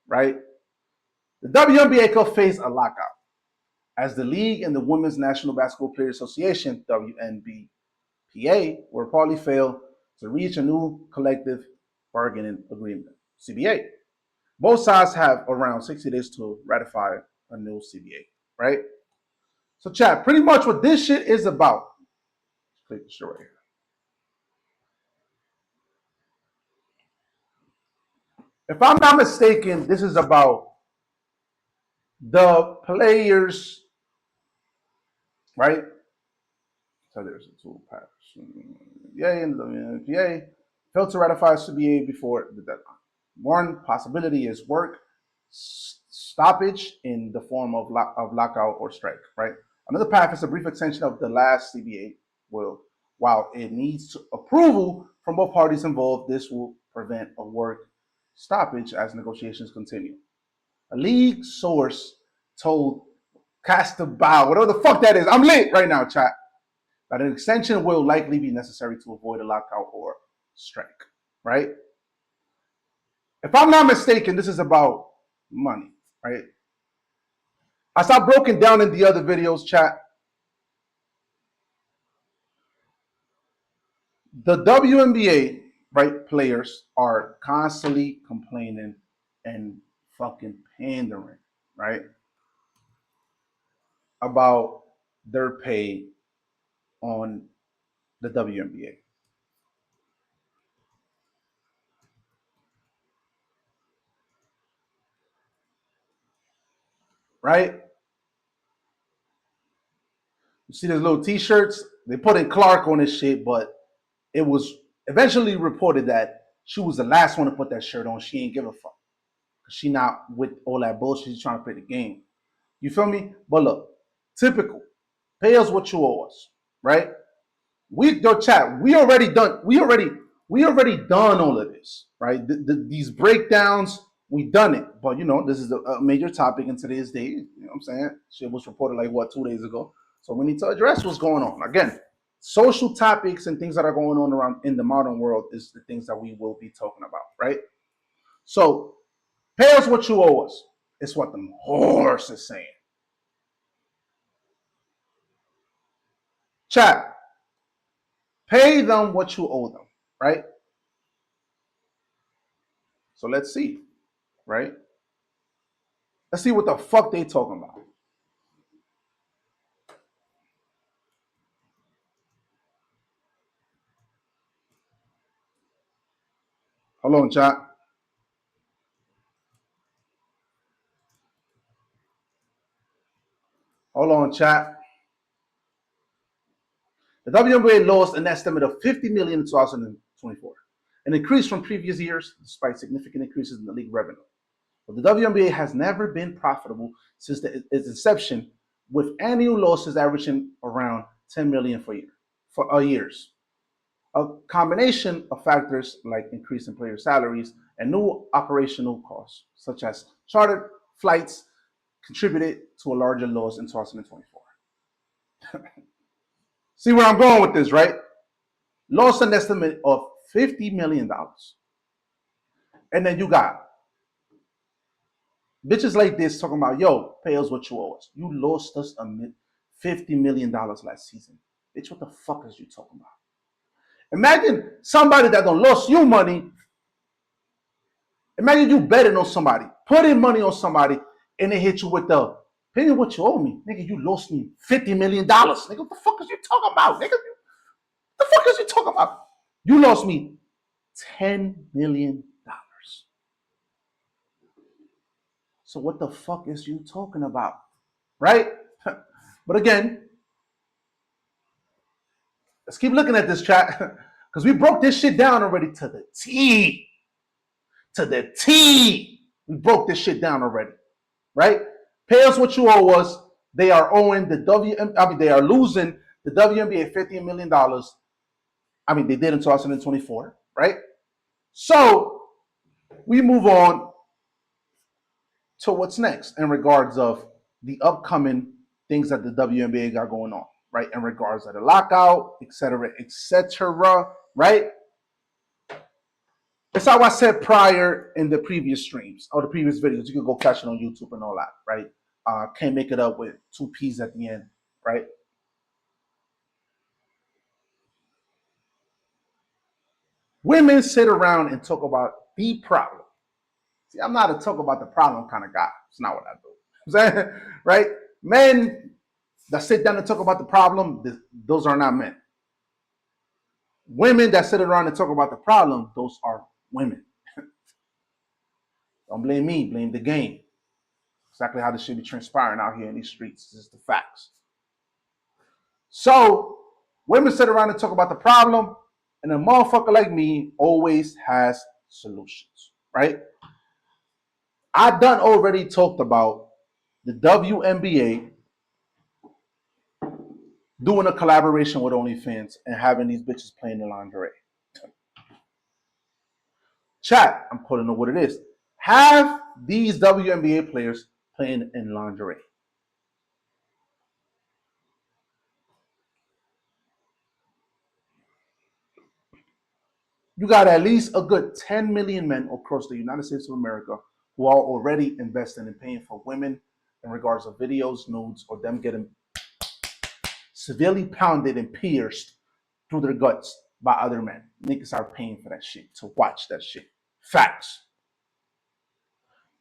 right? The WNBA could face a lockout as the league and the Women's National Basketball Players Association, WNBA, will probably fail to reach a new collective bargaining agreement, CBA. Both sides have around 60 days to ratify a new CBA, right? So, chat, pretty much what this shit is about. Click the shit right here. If I'm not mistaken, this is about the players, right? So there's a tool patch. Yay, and the WNBA failed to ratify CBA before the deadline. One possibility is work stoppage in the form of lockout or strike, right? Another path is a brief extension of the last CBA. While it needs approval from both parties involved, this will prevent a work stoppage as negotiations continue. A league source told Castabow, whatever the fuck that is, I'm lit right now, chat, that an extension will likely be necessary to avoid a lockout or strike, right? If I'm not mistaken, this is about money, right? As I've broken down in the other videos, chat, the WNBA, right, players are constantly complaining and fucking pandering, right, about their pay on the WNBA. Right? You see these little t-shirts? They put in Clark on this shit, but it was eventually reported that she was the last one to put that shirt on. She ain't give a fuck. She not with all that bullshit. She's trying to play the game. You feel me? But look, typical. Pay us what you owe us, right? Your chat, we already done all of this, right? These breakdowns, we done it. But you know, this is a major topic in today's day. You know what I'm saying? Shit was reported like what, 2 days ago. So we need to address what's going on. Again, social topics and things that are going on around in the modern world is the things that we will be talking about, right? So pay us what you owe us. It's what the horse is saying. Chat, pay them what you owe them, right? So let's see, right? Let's see what the fuck they talking about. Hold on, chat. Hold on, chat. The WNBA lost an estimate of $50 million in 2024, an increase from previous years despite significant increases in the league revenue. But the WNBA has never been profitable since its inception, with annual losses averaging around $10 million for years. A combination of factors like increase in player salaries and new operational costs, such as chartered flights, contributed to a larger loss in 2024. See where I'm going with this, right? Lost an estimate of $50 million. And then you got bitches like this talking about, yo, pay us what you owe us. You lost us $50 million last season. Bitch, what the fuck is you talking about? Imagine somebody that done lost you money. Imagine you betting on somebody, putting money on somebody, and they hit you with the, pay me what you owe me. Nigga, you lost me $50 million. Nigga, what the fuck is you talking about? Nigga, the fuck is you talking about? You lost me $10 million. So what the fuck is you talking about? Right? But again, let's keep looking at this chat because we broke this shit down already to the T. To the T. We broke this shit down already. Right? Pay us what you owe us. They are owing they are losing the WNBA $50 million. I mean, they did in 2024, right? So we move on to what's next in regards of the upcoming things that the WNBA got going on, right? In regards to the lockout, etc., right? It's how I said prior in the previous streams or the previous videos. You can go catch it on YouTube and all that, right? Can't make it up with two P's at the end, right? Women sit around and talk about the problem. See, I'm not a talk about the problem kind of guy. It's not what I do. I'm saying, right? Men that sit down and talk about the problem, those are not men. Women that sit around and talk about the problem, those are women. Don't blame me, blame the game. Exactly how this should be transpiring out here in these streets. This is the facts. So women sit around and talk about the problem, and a motherfucker like me always has solutions, right? I done already talked about the WNBA doing a collaboration with OnlyFans and having these bitches playing in lingerie. Chat, I'm calling it what it is. Have these WNBA players playing in lingerie. You got at least a good 10 million men across the United States of America who are already investing in paying for women in regards of videos, nudes, or them getting severely pounded and pierced through their guts by other men. Niggas are paying for that shit, to watch that shit. Facts.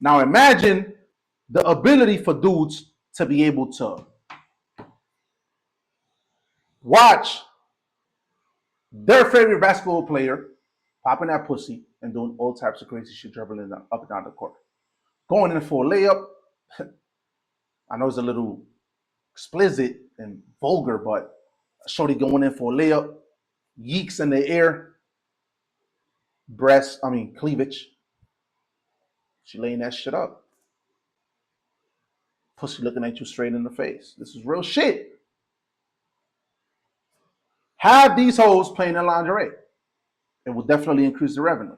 Now imagine the ability for dudes to be able to watch their favorite basketball player popping that pussy and doing all types of crazy shit, dribbling up and down the court. Going in for a layup. I know it's a little explicit and vulgar, but shorty going in for a layup, yeeks in the air, cleavage. She laying that shit up. Pussy looking at you straight in the face. This is real shit. Have these hoes playing in lingerie. It will definitely increase the revenue.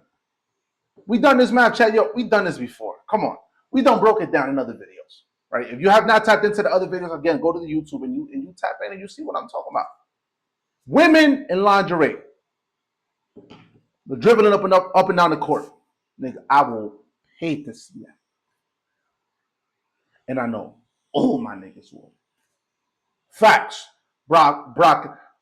We done this math chat, yo. We done this before. Come on. We done broke it down in other videos, right? If you have not tapped into the other videos, again, go to the YouTube and you tap in and you see what I'm talking about. Women in lingerie. They're dribbling up and down the court. Nigga, I will hate to see that. And I know all my niggas will. Facts. Brock,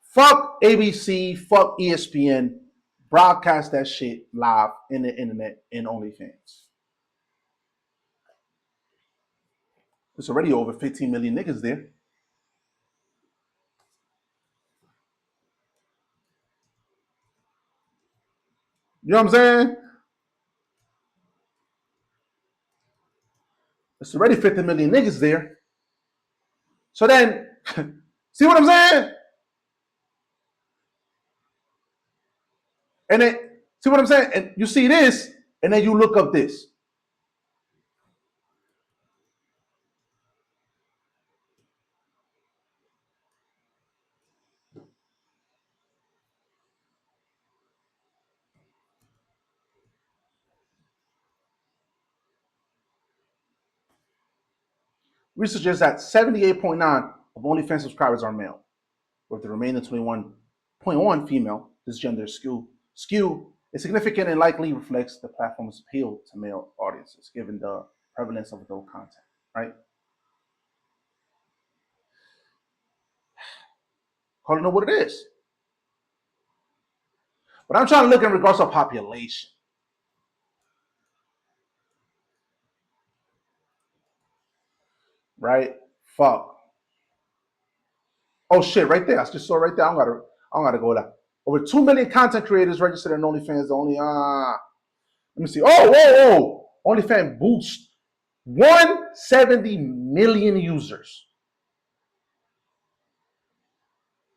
fuck ABC, fuck ESPN. Broadcast that shit live in the internet in OnlyFans. There's already over 15 million niggas there. You know what I'm saying? There's already 50 million niggas there. So then, see what I'm saying? And then, see what I'm saying? And you see this, and then you look up this. Research suggests that 78.9% of OnlyFans subscribers are male, with the remaining 21.1% female. This gender skew is significant and likely reflects the platform's appeal to male audiences, given the prevalence of adult content, right? Call it know what it is. But I'm trying to look in regards to population. Right? Fuck. Oh shit, right there. I just saw right there. I don't gotta go there. Over 2 million content creators registered in OnlyFans. Let me see. Oh. OnlyFans boost 170 million users.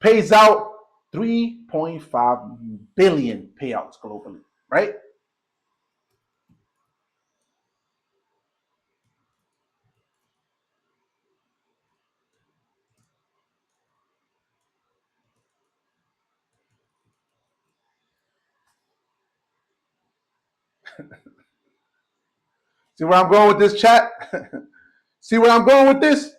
Pays out 3.5 billion payouts globally, right? See where I'm going with this, chat? See where I'm going with this?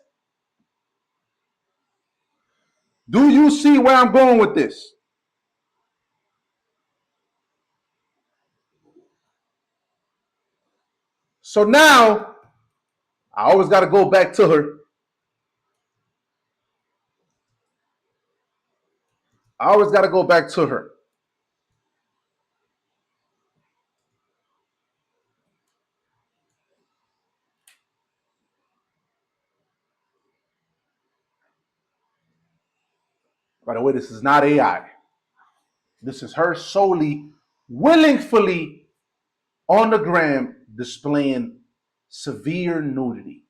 Do you see where I'm going with this? So now I always got to go back to her. I always got to go back to her. By the way, this is not AI. This is her solely, willingly on the gram displaying severe nudity.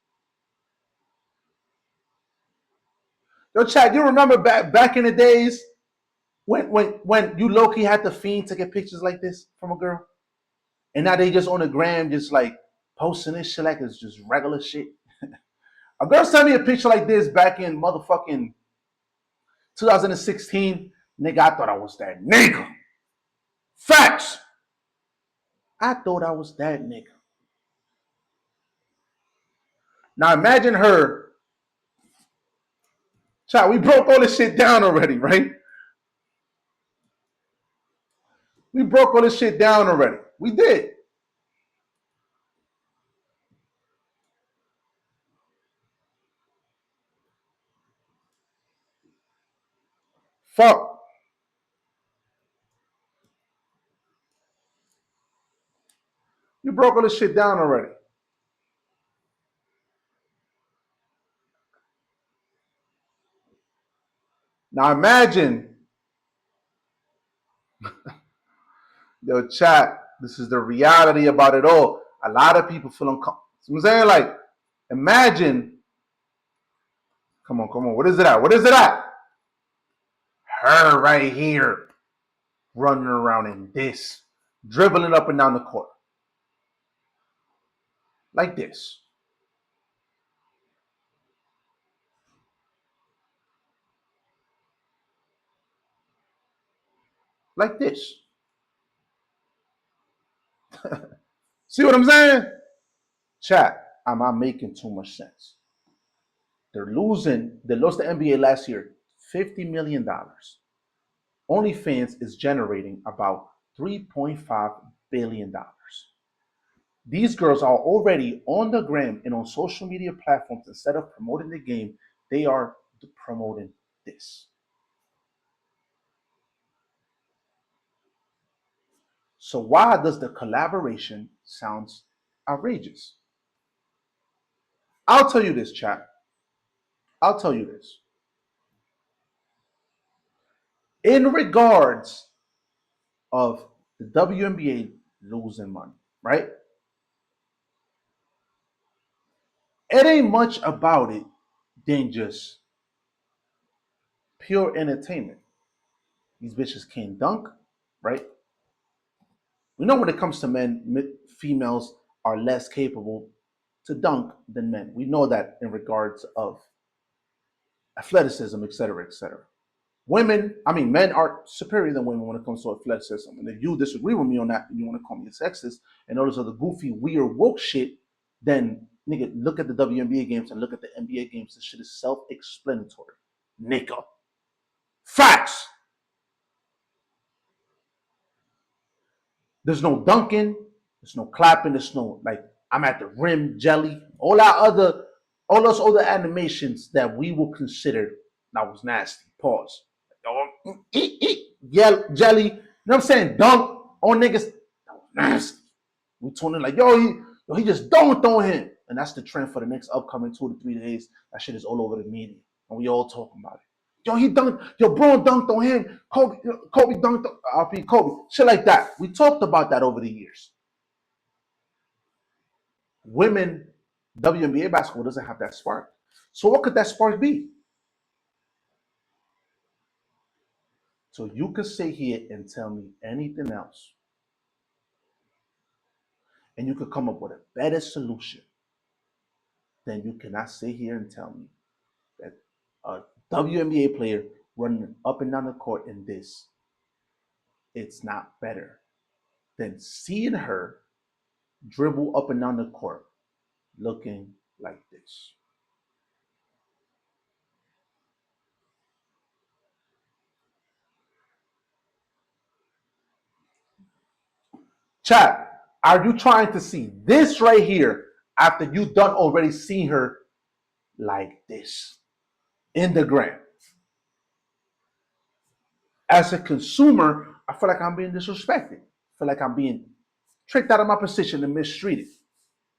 Yo, Chad, you remember back in the days when you low-key had the fiend to get pictures like this from a girl? And now they just on the gram just like posting this shit like it's just regular shit. A girl sent me a picture like this back in motherfucking 2016. Nigga, I thought I was that nigga. Facts. I thought I was that nigga. Now imagine her. Child, we broke all this shit down already, right? We broke all this shit down already. We did. Fuck. You broke all this shit down already. Now imagine, yo, chat, this is the reality about it all. A lot of people feel uncomfortable. I'm saying, like, imagine, come on, what is it at? What is it at? Her right here, running around in this, dribbling up and down the court. Like this. Like this. See what I'm saying? Chat, am I making too much sense? They lost the NBA last year, $50 million. OnlyFans is generating about $3.5 billion. These girls are already on the gram and on social media platforms. Instead of promoting the game, they are promoting this. So why does the collaboration sounds outrageous? I'll tell you this, chat. I'll tell you this. In regards of the WNBA losing money, right? It ain't much about it than just pure entertainment. These bitches can't dunk, right? We know when it comes to men, females are less capable to dunk than men. We know that in regards of athleticism, et cetera, et cetera. Men are superior than women when it comes to athleticism. And if you disagree with me on that and you want to call me a sexist and all this other goofy, weird, woke shit, then nigga, look at the WNBA games and look at the NBA games. This shit is self-explanatory. Nigga. Facts. There's no dunking, there's no clapping, there's no like I'm at the rim jelly, all those other animations that we will consider that was nasty. Pause. Yeah, jelly. You know what I'm saying? Dunk on niggas. That was nasty. We tuning like, he just dunked on him. And that's the trend for the next upcoming 2 to 3 days. That shit is all over the media. And we all talking about it. He dunked, Bron dunked on him. Kobe dunked on RP Kobe. Shit like that. We talked about that over the years. Women, WNBA basketball doesn't have that spark. So what could that spark be? So you could sit here and tell me anything else. And you could come up with a better solution. Then you cannot sit here and tell me that a WNBA player running up and down the court in this, it's not better than seeing her dribble up and down the court looking like this. Chat. Are you trying to see this right here after you done already seen her like this in the gram? As a consumer, I feel like I'm being disrespected. I feel like I'm being tricked out of my position and mistreated.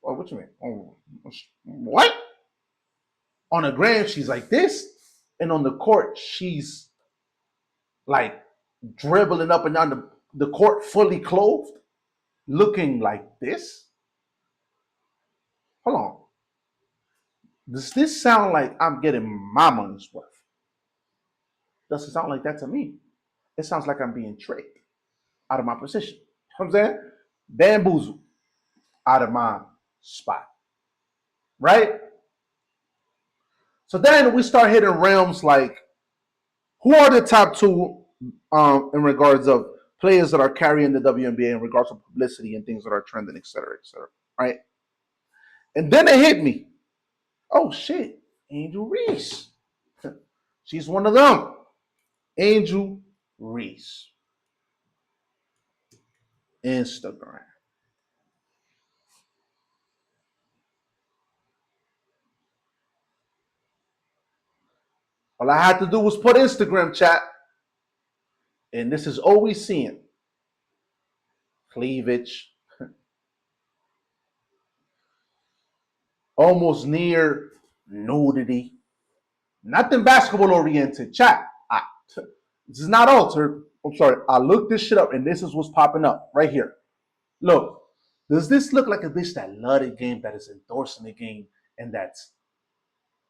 Oh, what you mean? Oh, what? On the gram, she's like this, and on the court, she's like dribbling up and down the court, fully clothed, looking like this. Hold on. Does this sound like I'm getting my money's worth? Doesn't sound like that to me. It sounds like I'm being tricked out of my position. You know what I'm saying? Bamboozled out of my spot. Right? So then we start hitting realms like, who are the top two in regards of players that are carrying the WNBA in regards of publicity and things that are trending, et cetera, right? And then it hit me. Oh shit, Angel Reese. She's one of them. Angel Reese. Instagram. All I had to do was put Instagram chat, and this is always seeing cleavage, almost near nudity, nothing basketball oriented. Chat. This is not altered. I'm sorry. I looked this shit up, and this is what's popping up right here. Look, does this look like a bitch that loved the game, that is endorsing the game, and that's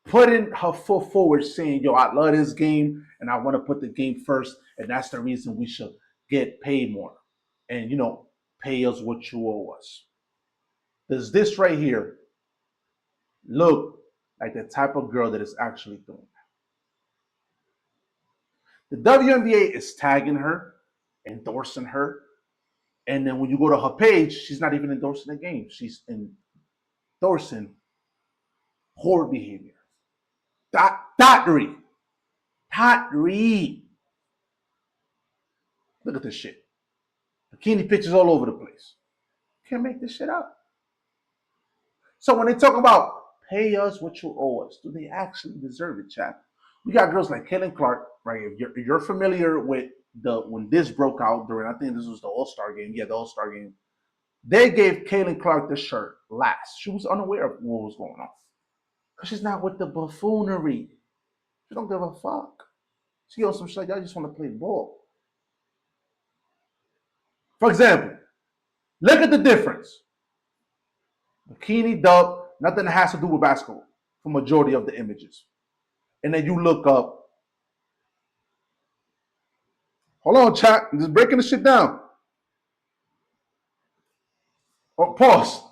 putting her foot forward, saying, "Yo, I love this game, and I want to put the game first, and that's the reason we should get paid more, and pay us what you owe us." Does this right here look like the type of girl that is actually doing that? The WNBA is tagging her, endorsing her, and then when you go to her page, she's not even endorsing the game. She's endorsing poor behavior. Dottery. Dottery. Look at this shit. Bikini pictures all over the place. Can't make this shit up. So when they talk about pay us what you owe us, do they actually deserve it, chat? We got girls like Caitlin Clark, right? If you're familiar with when this broke out during, I think this was the All-Star game. Yeah, the All-Star game. They gave Caitlin Clark the shirt last. She was unaware of what was going on. Because she's not with the buffoonery. She don't give a fuck. She on some shit like, y'all just want to play ball. For example, look at the difference. Bikini dub, nothing that has to do with basketball for majority of the images. And then you look up. Hold on, chat. I'm just breaking the shit down. Oh, pause.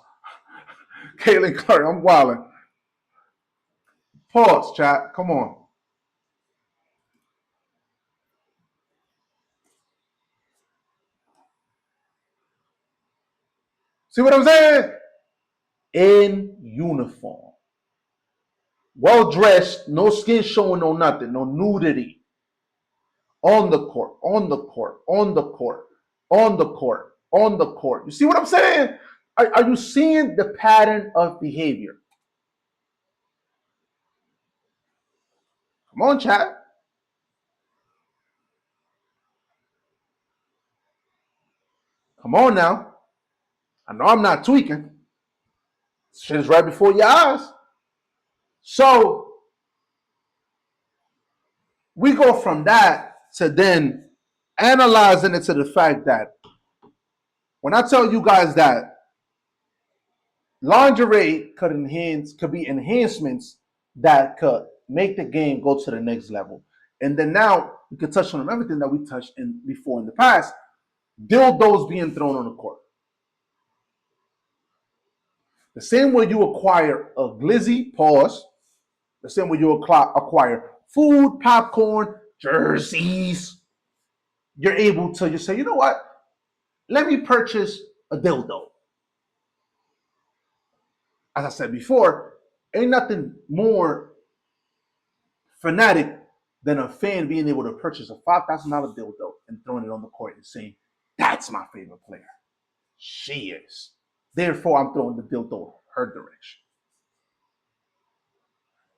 Caitlin Clark, I'm wilding. Pause, chat. Come on. See what I'm saying? In uniform. Well dressed, no skin showing, no nothing, no nudity. On the court, on the court, on the court, on the court, on the court. You see what I'm saying? Are you seeing the pattern of behavior? Come on, chat. Come on now. I know I'm not tweaking. Shit is right before your eyes. So we go from that to then analyzing it to the fact that when I tell you guys that lingerie could be enhancements that could make the game go to the next level. And then now we could touch on everything that we touched in before in the past. Dildos being thrown on the court. The same way you acquire a glizzy, pause. The same way you acquire food, popcorn, jerseys. You're able to just say, you know what? Let me purchase a dildo. As I said before, ain't nothing more fanatic than a fan being able to purchase a $5,000 dildo and throwing it on the court and saying, that's my favorite player. She is. Therefore, I'm throwing the dildo her direction.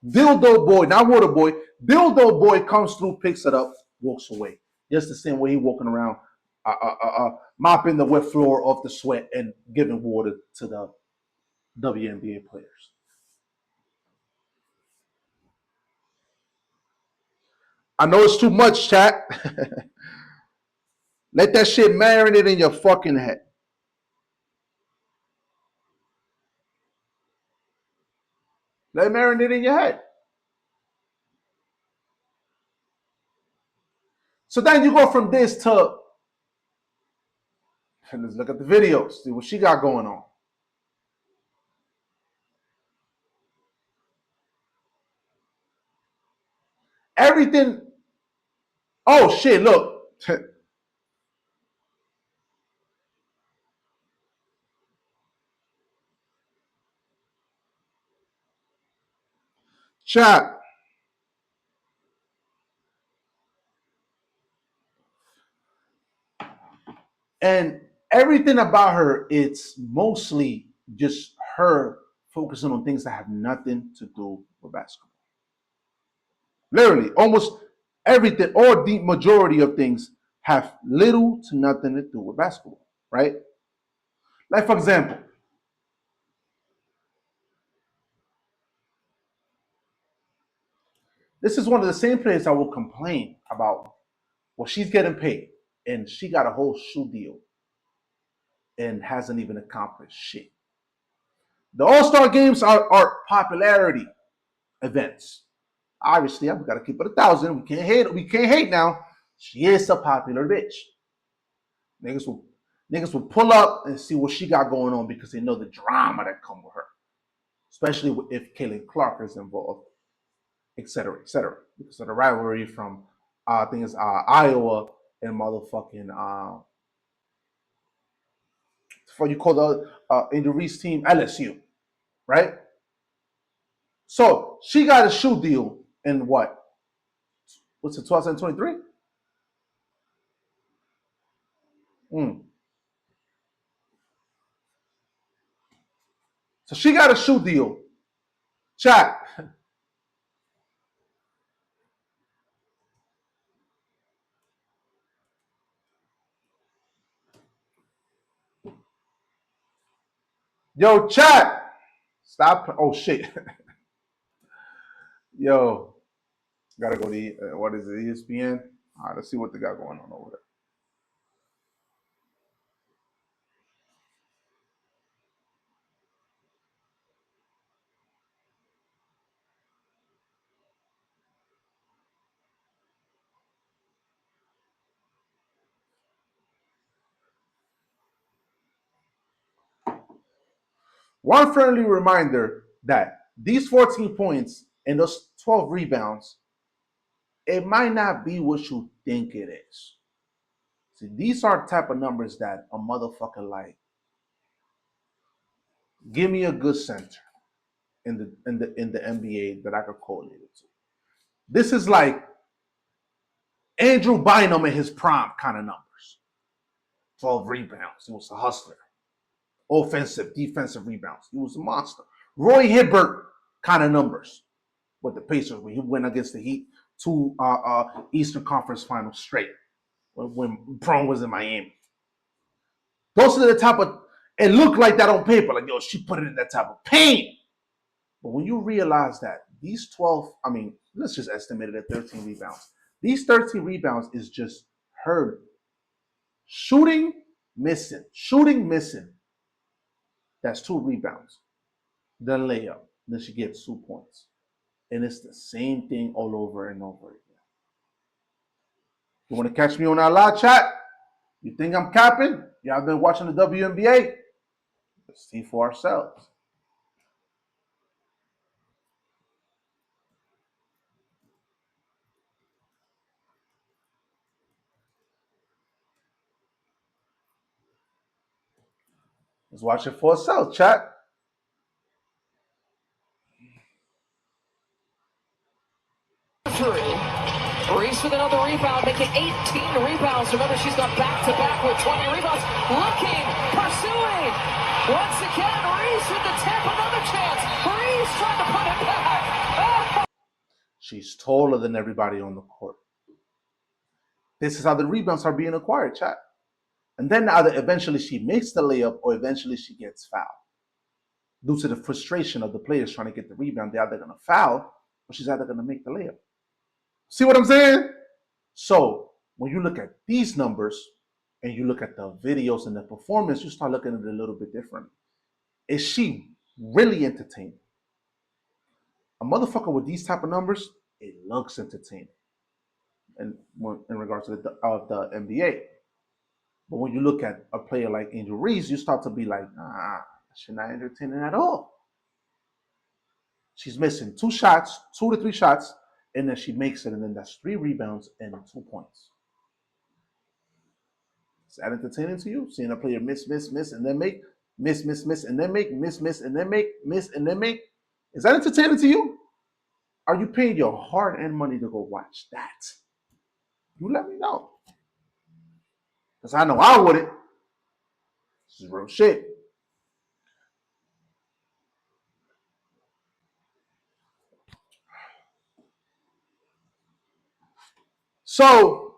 Dildo boy, not water boy. Dildo boy comes through, picks it up, walks away. Just the same way he walking around, mopping the wet floor off the sweat and giving water to the WNBA players. I know it's too much, chat. Let that shit marinate in your fucking head. Let it marinate in your head. So then you go from this to, and let's look at the videos, see what she got going on. Everything. Oh shit! Look. Chat. And everything about her, it's mostly just her focusing on things that have nothing to do with basketball. Literally, almost everything, or the majority of things, have little to nothing to do with basketball, right? Like, for example, this is one of the same players I will complain about. Well, she's getting paid, and she got a whole shoe deal and hasn't even accomplished shit. The All-Star games are popularity events. Obviously, I've got to keep it 1,000. We can't hate. We can't hate now. She is a popular bitch. Niggas will pull up and see what she got going on because they know the drama that come with her, especially if Caitlin Clark is involved, etc., etc. Because of the rivalry from I think it's Iowa and motherfucking what you call the in the Reese team LSU, right? So she got a shoe deal in what? What's it, 2023? So she got a shoe deal. Chat. Yo, chat. Stop. Oh, shit. Yo, gotta go to, what is it, ESPN? All right, let's see what they got going on over there. One friendly reminder that these 14 points and those 12 rebounds, it might not be what you think it is. See, these are type of numbers that a motherfucker like. Give me a good center in the NBA that I could correlate it to. This is like Andrew Bynum in his prime kind of numbers. 12 rebounds. He was a hustler. Offensive, defensive rebounds. He was a monster. Roy Hibbert kind of numbers with the Pacers when he went against the Heat, 2 Eastern Conference Finals straight when Braun was in Miami. Those are the type of, it looked like that on paper, like, yo, she put it in that type of pain. But when you realize that these 12, I mean, let's just estimate it at 13 rebounds. These 13 rebounds is just her shooting, missing. That's 2 rebounds. Then layup. Then she gets 2 points. And it's the same thing all over and over again. You want to catch me on our live chat? You think I'm capping? Y'all been watching the WNBA? Let's see for ourselves. Let's watch it for ourselves, chat. Reese with another rebound, making 18 rebounds. Remember, she's gone back-to-back with 20 rebounds. Looking, pursuing. Once again, Reese with the tip, another chance. Reese trying to put it back. Oh. She's taller than everybody on the court. This is how the rebounds are being acquired, chat. And then either eventually she makes the layup or eventually she gets fouled. Due to the frustration of the players trying to get the rebound, they're either going to foul or she's either going to make the layup. See what I'm saying? So when you look at these numbers and you look at the videos and the performance, you start looking at it a little bit different. Is she really entertaining? A motherfucker with these type of numbers, it looks entertaining. And in regards to the NBA. But when you look at a player like Angel Reese, you start to be like, she's not entertaining at all. She's missing 2 to 3 shots, and then she makes it, and then that's 3 rebounds and 2 points. Is that entertaining to you? Seeing a player miss, and then make, miss, and then make, miss, and then make, miss, and then make. Is that entertaining to you? Are you paying your hard-earned money to go watch that? You let me know. Because I know I wouldn't. This is real shit. So,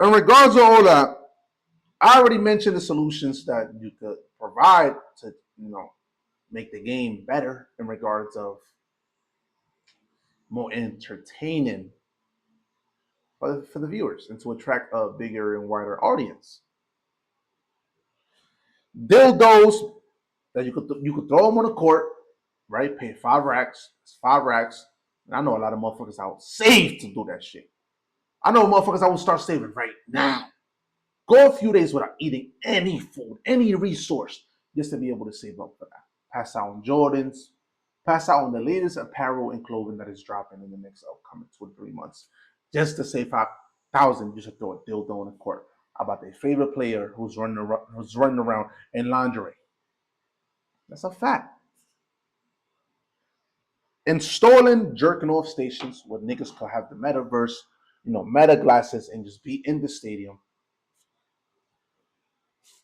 in regards to all that, I already mentioned the solutions that you could provide to, make the game better in regards of more entertaining for the viewers and to attract a bigger and wider audience. Dildos that you could throw them on the court, right? Pay 5 racks. It's 5 racks. And I know a lot of motherfuckers out save to do that shit. I know motherfuckers I will start saving right now. Go a few days without eating any food, any resource, just to be able to save up for that. Pass out on Jordans, pass out on the latest apparel and clothing that is dropping in the next upcoming 2 to 3 months. Just to save 5,000, you should throw a dildo on the court about their favorite player who's running around in lingerie. That's a fact. Installing jerking off stations where niggas could have the metaverse, meta glasses, and just be in the stadium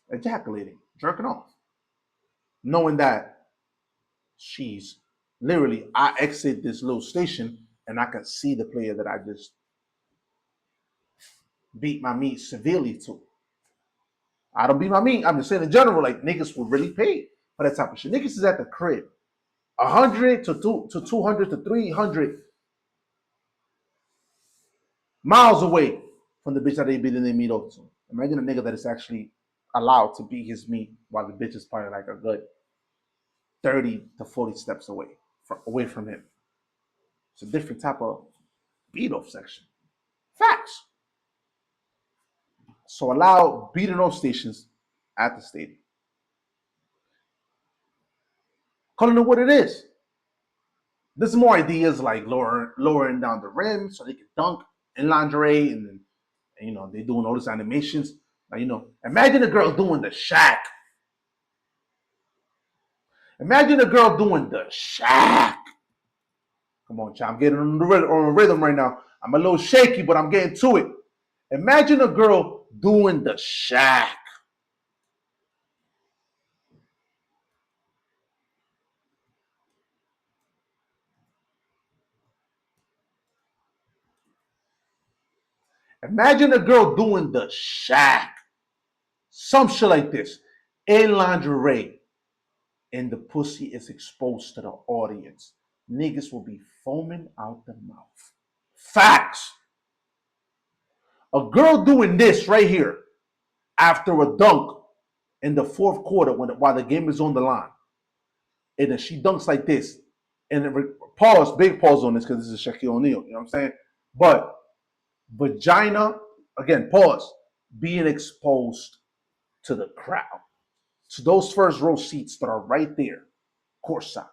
ejaculating, jerking off, knowing that she's literally, I exit this little station and I can see the player that I just beat my meat severely to. I don't beat my meat. I'm just saying in general, like niggas would really pay for that type of shit. Niggas is at the crib, 100 to 200 to 300 miles away from the bitch that they beating their meat over to. Imagine a nigga that is actually allowed to beat his meat while the bitch is probably like a good 30 to 40 steps away from him. It's a different type of beat off section. Facts. So allow beating off stations at the stadium. Calling it what it is. There's more ideas like lowering down the rim so they can dunk in lingerie, and they're doing all these animations. Like, imagine a girl doing the Shaq. Imagine a girl doing the Shaq. Come on, child. I'm getting on the rhythm right now. I'm a little shaky, but I'm getting to it. Imagine a girl doing the Shaq. Imagine a girl doing the Shaq. Some shit like this. In lingerie. And the pussy is exposed to the audience. Niggas will be foaming out the mouth. Facts. A girl doing this right here after a dunk in the 4th quarter while the game is on the line. And then she dunks like this. And big pause on this because this is Shaquille O'Neal. You know what I'm saying? But vagina, again, pause, being exposed to the crowd. To those first row seats that are right there, courtside.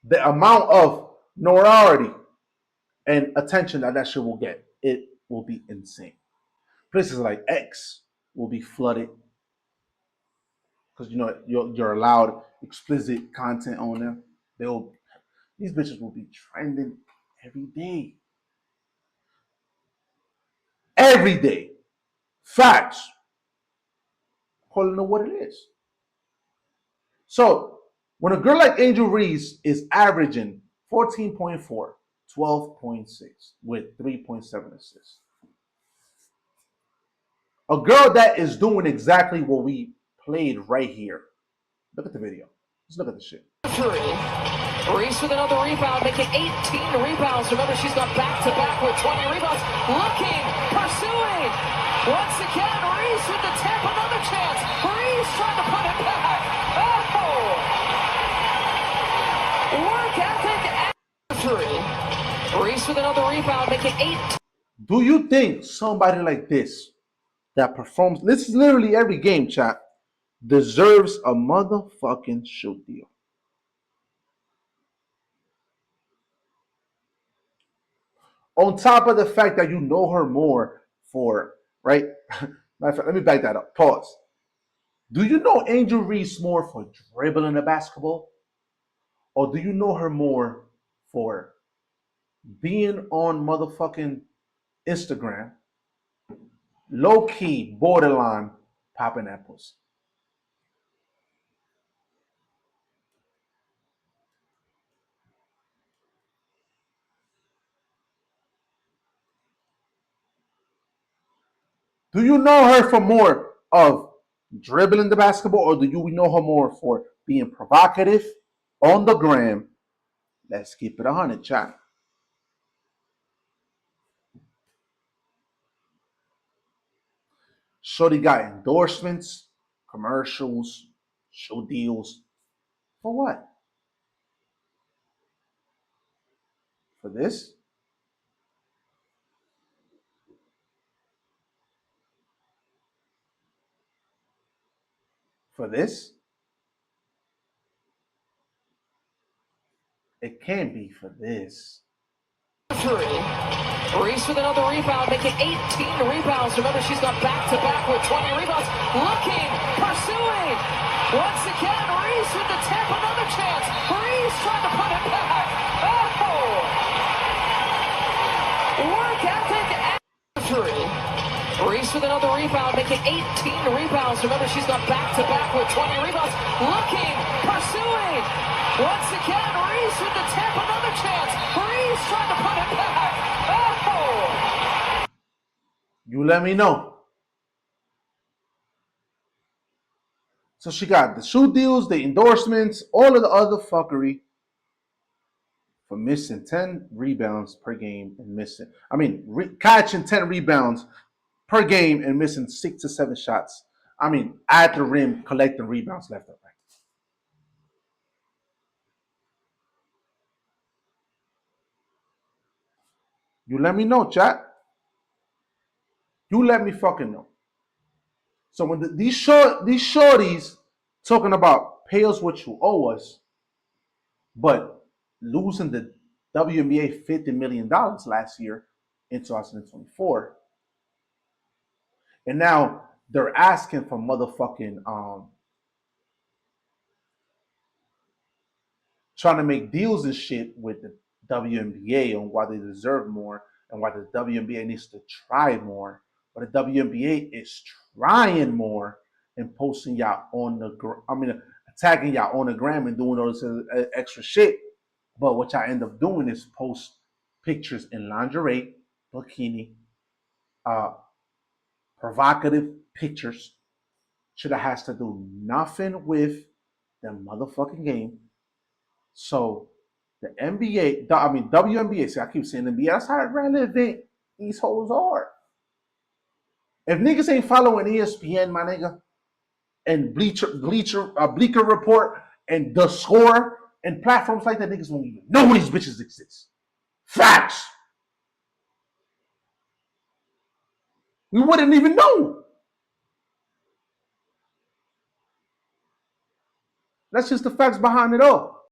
The amount of notoriety and attention that shit will get, it will be insane. Places like X will be flooded because you're allowed explicit content on them. these bitches will be trending every day. Every day. Facts. Calling it what it is. So when a girl like Angel Reese is averaging 14.4, 12.6 with 3.7 assists. A girl that is doing exactly what we played right here. Look at the video. Let's look at the shit. Reese with another rebound, making 18 rebounds. Remember, she's got back-to-back with 20 rebounds. Looking, pursuing. Once again, Reese with the tip, another chance. Reese trying to put it back. Oh! Work ethic and three. Reese with another rebound, making 18. Do you think somebody like this that performs, this is literally every game, chat, deserves a motherfucking shoe deal? On top of the fact that you know her more for, right? Let me back that up. Pause. Do you know Angel Reese more for dribbling the basketball? Or do you know her more for being on motherfucking Instagram, low key, borderline, popping apples? Do you know her for more of dribbling the basketball, or do you know her more for being provocative on the gram? Let's keep it 100, chat. Shorty got endorsements, commercials, show deals. For what? For this? For this? It can't be for this. Three. Reese with another rebound, making 18 rebounds. Remember, she's got back-to-back with 20 rebounds. Looking, pursuing. Once again, Reese with the tip, another chance. Reese trying to put it back. Oh! Work ethic and three. Reese with another rebound, making 18 rebounds. Remember, she's got back-to-back with 20 rebounds. Looking, pursuing. Once again, Reese with the tip, another chance. Reese trying to put it back. Oh! You let me know. So she got the shoe deals, the endorsements, all of the other fuckery for missing 10 rebounds per game and catching 10 rebounds per game and missing 6 to 7 shots. At the rim, collecting rebounds left and right. You let me know, chat. You let me fucking know. So when these shorties talking about pay us what you owe us, but losing the WNBA $50 million last year in 2024, and now they're asking for motherfucking trying to make deals and shit with the WNBA on why they deserve more and why the WNBA needs to try more. But the WNBA is trying more and posting y'all on the, attacking y'all on the gram and doing all this extra shit. But what y'all end up doing is post pictures in lingerie, bikini, uh, provocative pictures. Shit that has to do nothing with the motherfucking game. So the NBA, WNBA, see, I keep saying NBA, that's how relevant these hoes are. If niggas ain't following ESPN, my nigga, and Bleacher Report, and The Score, and platforms like that, niggas won't even know these bitches exist. Facts. We wouldn't even know. That's just the facts behind it all.